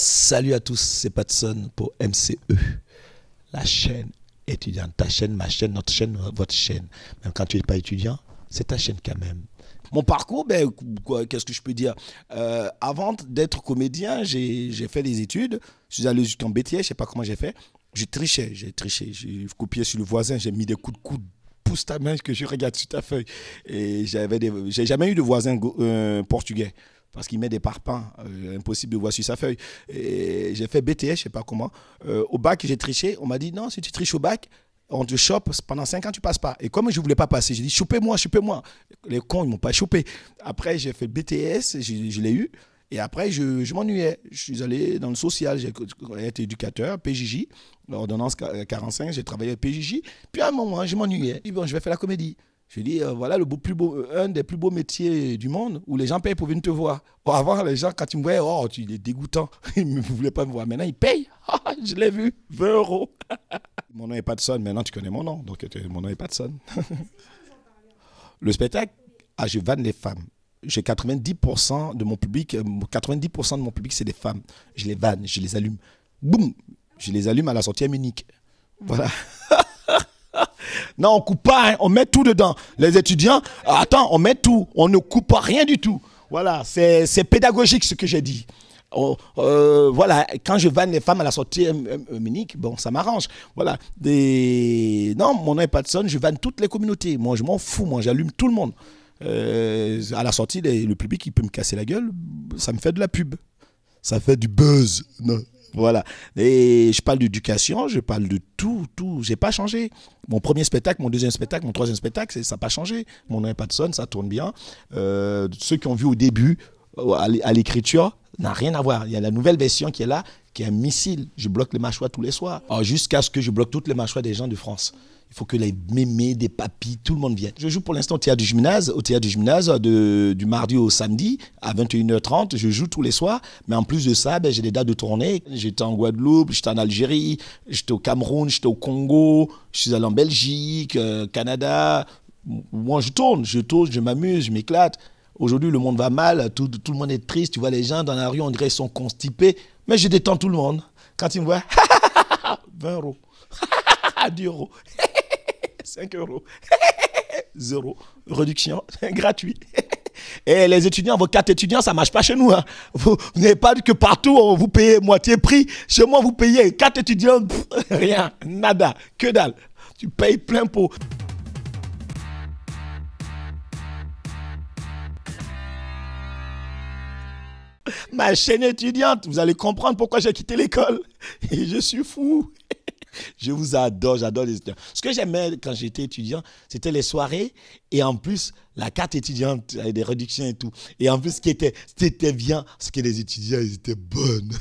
Salut à tous, c'est Patson pour MCE, la chaîne étudiante. Ta chaîne, ma chaîne, notre chaîne, votre chaîne. Même quand tu n'es pas étudiant, c'est ta chaîne quand même. Mon parcours, qu'est-ce que je peux dire? Avant d'être comédien, j'ai fait des études. Je suis allé jusqu'en BTS, je ne sais pas comment j'ai fait. J'ai triché. J'ai copié sur le voisin, j'ai mis des coups de coude. Pousse ta main que je regarde sur ta feuille. Et j'ai jamais eu de voisin portugais. Parce qu'il met des parpaings, impossible de voir sur sa feuille. Et j'ai fait BTS, je ne sais pas comment. Au bac, j'ai triché. On m'a dit, non, si tu triches au bac, on te chope, pendant 5 ans, tu ne passes pas. Et comme je ne voulais pas passer, j'ai dit, chopez-moi. Les cons, ils ne m'ont pas chopé. Après, j'ai fait BTS, je l'ai eu. Et après, je m'ennuyais. Je suis allé dans le social, j'ai été éducateur, PJJ, l'ordonnance 45, j'ai travaillé à PJJ. Puis à un moment, je m'ennuyais. Je dis, bon, je vais faire la comédie. Je dis, voilà un des plus beaux métiers du monde où les gens payent pour venir te voir. Oh, avant, les gens, quand ils me voyaient, oh, tu es dégoûtant. Ils ne voulaient pas me voir. Maintenant, ils payent. Je l'ai vu, 20 euros. Mon nom est Patson. Maintenant, tu connais mon nom. Donc, mon nom est Patson. Le spectacle, je vanne les femmes. J'ai 90% de mon public, 90% de mon public, c'est des femmes. Je les vanne, je les allume. Boum! Je les allume à la sortie à Munich. Voilà. Non, on ne coupe pas, hein, on met tout dedans. Les étudiants, attends, on met tout. On ne coupe pas rien du tout. Voilà, c'est pédagogique ce que j'ai dit. Voilà, quand je vanne les femmes à la sortie Munich, bon, ça m'arrange. Voilà. Non, mon nom est Patson, je vanne toutes les communautés. Moi, je m'en fous, moi, j'allume tout le monde. À la sortie, le public, il peut me casser la gueule, ça me fait de la pub. Ça fait du buzz. Non. Voilà. Et je parle d'éducation, je parle de tout. J'ai pas changé. Mon premier spectacle, mon deuxième spectacle, mon troisième spectacle, ça n'a pas changé. Mon nom est Patson, ça tourne bien. Ceux qui ont vu au début, à l'écriture, n'a rien à voir. Il y a la nouvelle version qui est là, qui est un missile. Je bloque les mâchoires tous les soirs. Jusqu'à ce que je bloque toutes les mâchoires des gens de France. Il faut que les mémés, des papis, tout le monde vienne. Je joue pour l'instant au théâtre du gymnase, du mardi au samedi à 21h30. Je joue tous les soirs. Mais en plus de ça, j'ai des dates de tournée. J'étais en Guadeloupe, j'étais en Algérie, j'étais au Cameroun, j'étais au Congo, je suis allé en Belgique, Canada. Moi, je tourne, je m'amuse, je m'éclate. Aujourd'hui, le monde va mal, tout le monde est triste. Tu vois les gens dans la rue, on dirait qu'ils sont constipés. Mais je détends tout le monde. Quand ils me voient, 20 euros, 10 euros. 5 euros, 0, réduction, gratuit. Et les étudiants, vos cartes étudiants, ça ne marche pas chez nous. Hein. Vous n'avez pas que partout, vous payez moitié prix. Chez moi, vous payez carte étudiants, rien, nada, que dalle. Tu payes plein pot. Ma chaîne étudiante, vous allez comprendre pourquoi j'ai quitté l'école. Et je suis fou. Je vous adore, j'adore les étudiants. Ce que j'aimais quand j'étais étudiant, c'était les soirées et en plus, la carte étudiante avec des réductions et tout. Et en plus, c'était bien, parce que les étudiants, ils étaient bonnes.